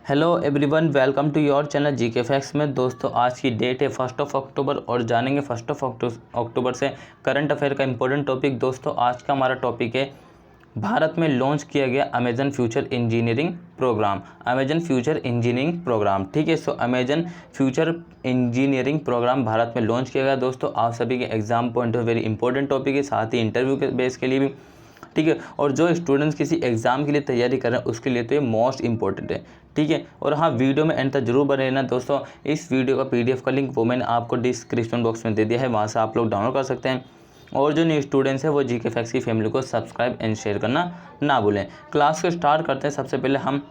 Hello everyone, welcome to your channel GK facts में। दोस्तों आज की डेट है 1 अक्टूबर और जानेंगे 1 अक्टूबर से करंट अफेयर का इंपॉर्टेंट टॉपिक। दोस्तों आज का हमारा टॉपिक है भारत में लॉन्च किया गया Amazon future engineering program. Amazon future engineering program, ठीक है। So Amazon future engineering program Bharat में लॉन्च किया गया। दोस्तों आप सभी के exam point of very important topic है, साथ ही इंटरव्यू के बेस के लिए भी, ठीक है। और जो स्टूडेंट्स किसी एग्जाम के लिए तैयारी कर रहे हैं उसके लिए तो ये मोस्ट इंपॉर्टेंट है, ठीक है। और हाँ, वीडियो में एंड तक जरूर बने रहना दोस्तों। इस वीडियो का पीडीएफ का लिंक वो मैंने आपको डिस्क्रिप्शन बॉक्स में दे दिया है, वहाँ से आप लोग डाउनलोड कर सकते हैं। और जो न्यू स्टूडेंट्स हैं वो जीके फैक्ट्स की फैमिली को सब्सक्राइब एंड शेयर करना ना भूलें। क्लास को स्टार्ट करते हैं। सबसे पहले हम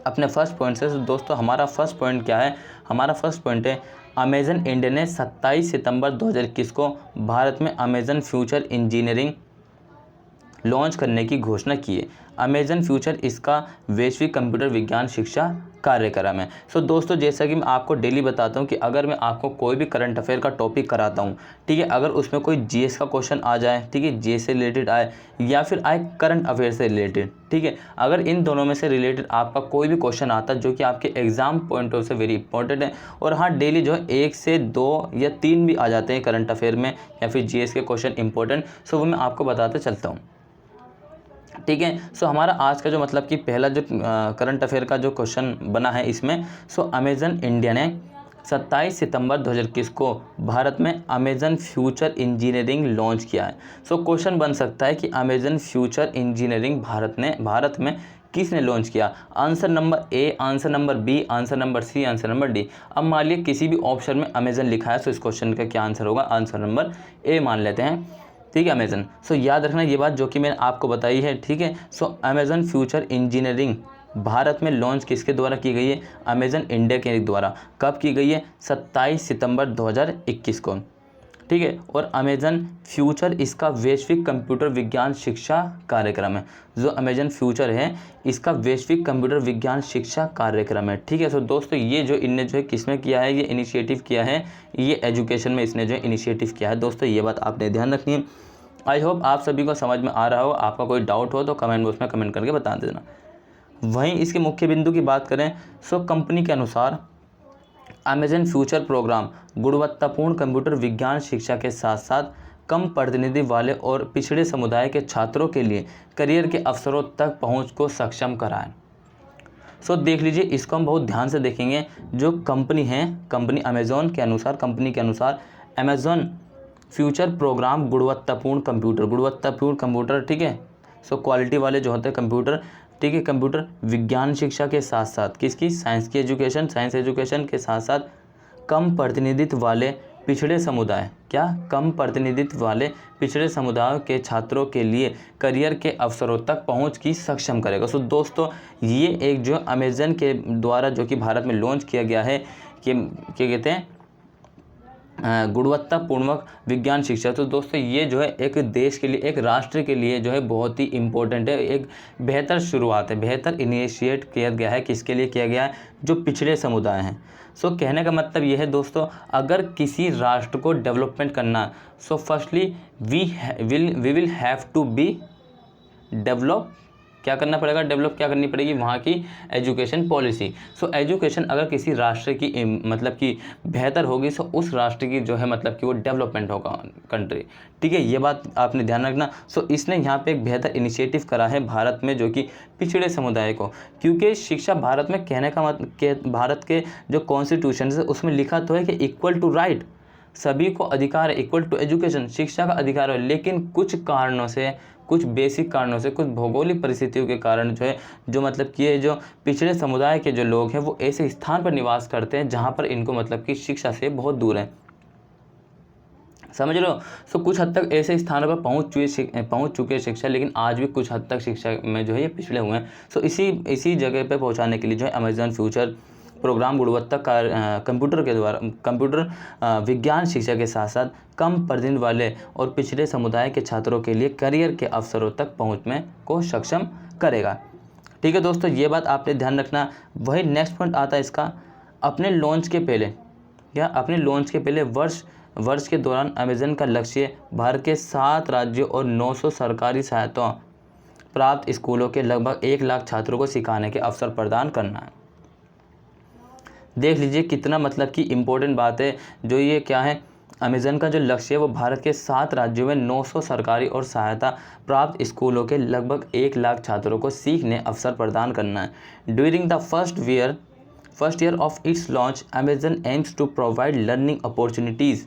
अपने फर्स्ट पॉइंट से। दोस्तों हमारा फर्स्ट पॉइंट क्या है? हमारा फर्स्ट पॉइंट है अमेजन इंडिया ने 27 सितंबर 2021 को भारत में अमेजन फ्यूचर इंजीनियरिंग लॉन्च करने की घोषणा की है। अमेजन फ्यूचर इसका वैश्विक कंप्यूटर विज्ञान शिक्षा कार्यक्रम है। सो दोस्तों जैसा कि मैं आपको डेली बताता हूं कि अगर मैं आपको कोई भी करंट अफेयर का टॉपिक कराता हूं, ठीक है, अगर उसमें कोई जीएस का क्वेश्चन आ जाए, ठीक है, जीएस से रिलेटेड आए या फिर आए करंट अफेयर से रिलेटेड, ठीक है, अगर इन दोनों में से रिलेटेड आपका कोई भी क्वेश्चन आता है जो कि आपके एग्जाम पॉइंट ऑफ से वेरी इंपॉर्टेंट है, और हाँ डेली जो है 1 से 2 या 3 भी आ जाते हैं करंट अफेयर में या फिर जीएस के क्वेश्चन इंपॉर्टेंट, सो वो मैं आपको बताते चलता हूँ, ठीक है। सो हमारा आज का जो मतलब कि पहला जो करंट अफेयर का जो क्वेश्चन बना है इसमें, सो अमेजन इंडिया ने 27 सितंबर 2021 को भारत में अमेजन फ्यूचर इंजीनियरिंग लॉन्च किया है। सो क्वेश्चन बन सकता है कि अमेजन फ्यूचर इंजीनियरिंग भारत में किसने लॉन्च किया? Answer number A, answer number B, answer number C, answer number D. अब मान लिया किसी भी ऑप्शन में अमेजन लिखा है तो इस क्वेश्चन का क्या आंसर होगा? आंसर नंबर ए मान लेते हैं, ठीक है, अमेजन। सो याद रखना ये बात जो कि मैंने आपको बताई है, ठीक है। So Amazon future engineering Bharat में लॉन्च किसके द्वारा की गई है? अमेजन इंडिया के द्वारा। कब की गई है? 27 सितंबर 2021 को, ठीक है। और अमेजन फ्यूचर इसका वैश्विक कंप्यूटर विज्ञान शिक्षा कार्यक्रम है। जो अमेजन फ्यूचर है इसका वैश्विक कंप्यूटर विज्ञान शिक्षा कार्यक्रम है, ठीक है। सो दोस्तों ये जो इनने जो है किसमें किया है? ये इनिशिएटिव किया है, ये एजुकेशन में इसने जो है इनिशिएटिव किया है। दोस्तों ये बात आपने ध्यान रखनी है। आई होप आप सभी को समझ में आ रहा हो। आपका कोई डाउट हो तो कमेंट बॉक्स में कमेंट करके बता देना। वहीं इसके मुख्य बिंदु की बात करें, सो कंपनी के अनुसार अमेजन फ्यूचर प्रोग्राम गुणवत्तापूर्ण कंप्यूटर विज्ञान शिक्षा के साथ साथ कम प्रतिनिधि वाले और पिछड़े समुदाय के छात्रों के लिए करियर के अवसरों तक पहुंच को सक्षम कराएं। सो देख लीजिए, इसको हम बहुत ध्यान से देखेंगे। जो कंपनी है, कंपनी अमेजोन के अनुसार, कंपनी के अनुसार अमेजोन फ्यूचर प्रोग्राम गुणवत्तापूर्ण कंप्यूटर, ठीक है। सो क्वालिटी वाले जो होते हैं कंप्यूटर, ठीक है, कंप्यूटर विज्ञान शिक्षा के साथ साथ किसकी? साइंस एजुकेशन के साथ साथ कम प्रतिनिधित्व वाले पिछड़े समुदाय, क्या? कम प्रतिनिधित्व वाले पिछड़े समुदायों के छात्रों के लिए करियर के अवसरों तक पहुंच की सक्षम करेगा। सो दोस्तों ये एक जो अमेजन के द्वारा जो कि भारत में लॉन्च किया गया है कि क्या कहते हैं, गुणवत्तापूर्ण विज्ञान शिक्षा। तो दोस्तों ये जो है एक देश के लिए, एक राष्ट्र के लिए जो है बहुत ही इम्पोर्टेंट है, एक बेहतर शुरुआत है, बेहतर इनिशिएट किया गया है। किसके लिए किया गया है? जो पिछड़े समुदाय हैं। सो कहने का मतलब ये है दोस्तों, अगर किसी राष्ट्र को डेवलपमेंट करना, so firstly we will have to be develop, क्या करना पड़ेगा? डेवलप क्या करनी पड़ेगी? वहाँ की एजुकेशन पॉलिसी। सो एजुकेशन अगर किसी राष्ट्र की मतलब कि बेहतर होगी, सो उस राष्ट्र की जो है मतलब कि वो डेवलपमेंट होगा कंट्री, ठीक है। ये बात आपने ध्यान रखना। सो इसने यहाँ पे एक बेहतर इनिशिएटिव करा है भारत में जो कि पिछड़े समुदाय को, क्योंकि शिक्षा भारत में कहने का मतलब भारत के जो कॉन्स्टिट्यूशन है उसमें लिखा तो है कि इक्वल टू राइट, सभी को अधिकार है, इक्वल टू एजुकेशन, शिक्षा का अधिकार है। लेकिन कुछ कारणों से, कुछ बेसिक कारणों से, कुछ भौगोलिक परिस्थितियों के कारण जो है, जो मतलब कि ये जो पिछड़े समुदाय के जो लोग हैं वो ऐसे स्थान पर निवास करते हैं जहाँ पर इनको मतलब कि शिक्षा से बहुत दूर है, समझ रहे हो। सो कुछ हद तक ऐसे स्थानों पर पहुँच चुके शिक्षा, लेकिन आज भी कुछ हद तक शिक्षा में जो है ये पिछड़े हुए हैं। सो इसी जगह पर पहुँचाने के लिए जो है अमेजन फ्यूचर प्रोग्राम गुणवत्ता कंप्यूटर के द्वारा कंप्यूटर विज्ञान शिक्षा के साथ साथ कम प्रतिनिधि वाले और पिछड़े समुदाय के छात्रों के लिए करियर के अवसरों तक पहुंच में को सक्षम करेगा, ठीक है दोस्तों। ये बात आपने ध्यान रखना। वही नेक्स्ट पॉइंट आता है इसका, अपने लॉन्च के पहले वर्ष के दौरान अमेजन का लक्ष्य भारत के 7 राज्यों और 900 सरकारी सहायता प्राप्त स्कूलों के लगभग 1 लाख छात्रों को सिखाने के अवसर प्रदान करना है। देख लीजिए कितना मतलब कि इम्पोर्टेंट बात है। जो ये क्या है, अमेज़न का जो लक्ष्य है वो भारत के 7 राज्यों में 900 सरकारी और सहायता प्राप्त स्कूलों के लगभग 1 लाख छात्रों को सीखने अवसर प्रदान करना है। During the first year of its launch, Amazon aims to provide learning opportunities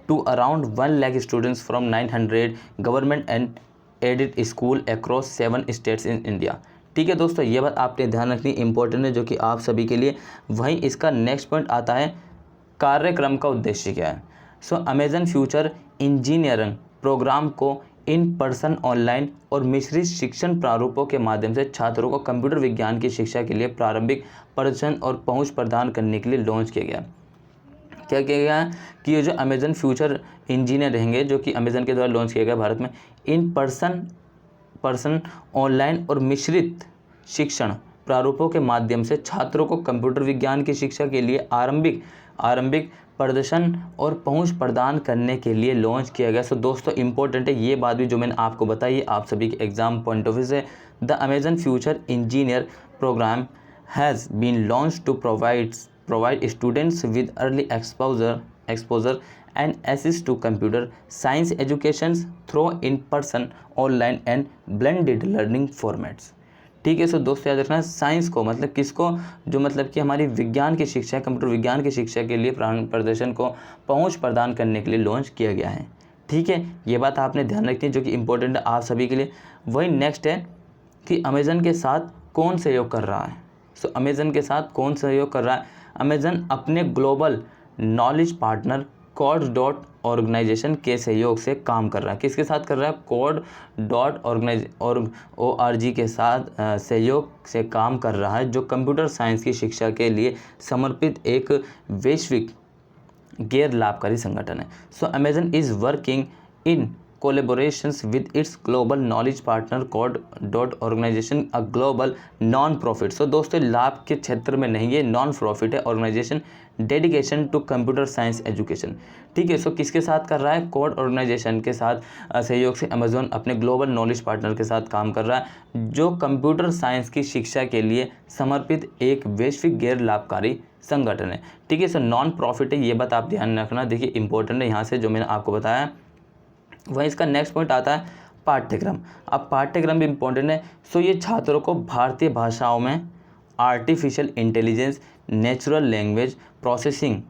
to around 1 lakh students from 900 government and aided school across 7 states in India। ठीक है दोस्तों, ये बात आपने ध्यान रखनी इंपॉर्टेंट है, जो कि आप सभी के लिए। वहीं इसका नेक्स्ट पॉइंट आता है कार्यक्रम का उद्देश्य क्या है। अमेज़न फ्यूचर इंजीनियरिंग प्रोग्राम को इन पर्सन, ऑनलाइन और मिश्रित शिक्षण प्रारूपों के माध्यम से छात्रों को कंप्यूटर विज्ञान की शिक्षा के लिए प्रारंभिक प्रदर्शन और पहुंच प्रदान करने के लिए लॉन्च किया गया। क्या किया गया है कि ये जो अमेज़न फ्यूचर इंजीनियर रहेंगे, जो कि अमेज़न के द्वारा लॉन्च किया गया भारत में, इन पर्सन ऑनलाइन और मिश्रित शिक्षण प्रारूपों के माध्यम से छात्रों को कंप्यूटर विज्ञान की शिक्षा के लिए आरंभिक प्रदर्शन और पहुंच प्रदान करने के लिए लॉन्च किया गया। दोस्तों इंपॉर्टेंट है ये बात भी जो मैंने आपको बताई है, आप सभी के एग्जाम पॉइंट ऑफ व्यू से। The Amazon future engineer program has been launch to provide students with early exposure and assist to computer science educations through in-person, online and blended learning formats। ठीक है। दोस्तों याद रखना है, science को मतलब किसको, जो मतलब कि हमारी विज्ञान की शिक्षा, कंप्यूटर विज्ञान की शिक्षा के लिए प्रदर्शन को पहुंच प्रदान करने के लिए लॉन्च किया गया है। ठीक है, ये बात आपने ध्यान रखनी है, जो कि इंपॉर्टेंट है आप सभी के लिए। वही नेक्स्ट है कि अमेज़न के साथ कौन सहयोग कर रहा है। अमेज़न के साथ कौन सहयोग कर रहा है। अमेज़न अपने ग्लोबल नॉलेज पार्टनर code.org के सहयोग से काम कर रहा है। किसके साथ कर रहा है? code.org के साथ सहयोग से काम कर रहा है, जो कंप्यूटर साइंस की शिक्षा के लिए समर्पित एक वैश्विक गैर लाभकारी संगठन है। Amazon is working in collaborations with its global knowledge partner code.org, a global non-profit। दोस्तों लाभ के क्षेत्र में नहीं, ये नॉन प्रॉफिट है organisation dedication to computer science education. ठीक है। किसके साथ कर रहा है? कोड ऑर्गेनाइजेशन के साथ सहयोग से अमेज़न अपने ग्लोबल नॉलेज पार्टनर के साथ काम कर रहा है, जो कंप्यूटर साइंस की शिक्षा के लिए समर्पित एक वैश्विक गैर लाभकारी संगठन है। ठीक है। नॉन प्रॉफिट है, ये बात आप ध्यान रखना। देखिए इंपॉर्टेंट है यहाँ से जो मैंने आपको बताया। वहीं इसका नेक्स्ट पॉइंट आता है पाठ्यक्रम। अब पाठ्यक्रम भी इम्पोर्टेंट है। ये छात्रों को भारतीय भाषाओं में artificial intelligence, natural language processing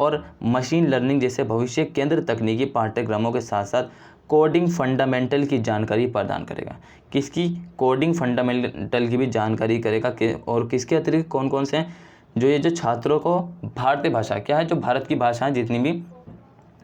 और मशीन लर्निंग जैसे भविष्य केंद्र तकनीकी पाठ्यक्रमों के साथ साथ कोडिंग फंडामेंटल की जानकारी प्रदान करेगा। किसकी? कोडिंग फंडामेंटल की भी जानकारी करेगा। और किसके अतिरिक्त कौन कौन से हैं? जो ये जो छात्रों को भारतीय भाषा क्या है, जो भारत की भाषाएं जितनी भी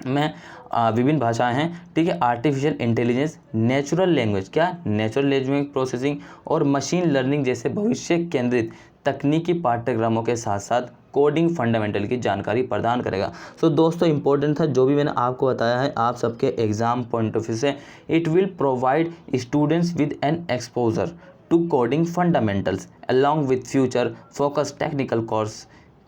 में विभिन्न भाषाएं हैं, ठीक है, आर्टिफिशियल इंटेलिजेंस, नेचुरल लैंग्वेज क्या, नेचुरल लैंग्वेज प्रोसेसिंग और मशीन लर्निंग जैसे भविष्य केंद्रित तकनीकी पाठ्यक्रमों के साथ साथ कोडिंग फंडामेंटल की जानकारी प्रदान करेगा। दोस्तों इंपॉर्टेंट था जो भी मैंने आपको बताया है आप सबके एग्जाम पॉइंट ऑफ व्यू से। It will provide students with an exposure to coding fundamentals along with future focus technical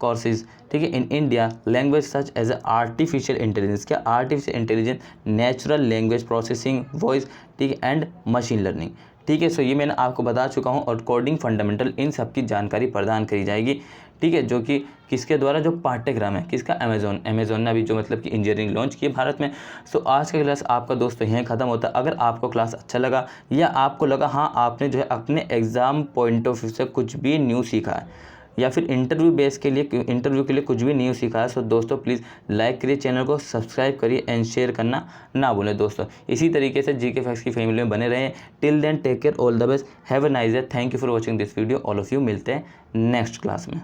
courses, ठीक है, in India language such as artificial intelligence क्या, artificial intelligence, natural language processing, voice, ठीक है, and machine learning. ठीक है। ये मैंने आपको बता चुका हूँ। और कोडिंग फंडामेंटल इन सब की जानकारी प्रदान करी जाएगी। ठीक है, जो कि किसके द्वारा, जो पाठ्यक्रम है किसका, अमेज़न ने अभी जो मतलब कि इंजीनियरिंग लॉन्च की है भारत में। आज का क्लास आपका दोस्तों यहीं ख़त्म होता है। अगर आपको क्लास अच्छा लगा या आपको लगा हाँ आपने जो है अपने एग्ज़ाम पॉइंट ऑफ व्यू से कुछ भी न्यू सीखा है या फिर इंटरव्यू के लिए कुछ भी न्यू सीखा है, दोस्तों प्लीज़ लाइक करिए, चैनल को सब्सक्राइब करिए एंड शेयर करना ना भूलें। दोस्तों इसी तरीके से जीके फैक्ट्स की फैमिली में बने रहें। Till then take care, all the best, have a nice day, thank you for watching this video all of you. मिलते हैं नेक्स्ट क्लास में।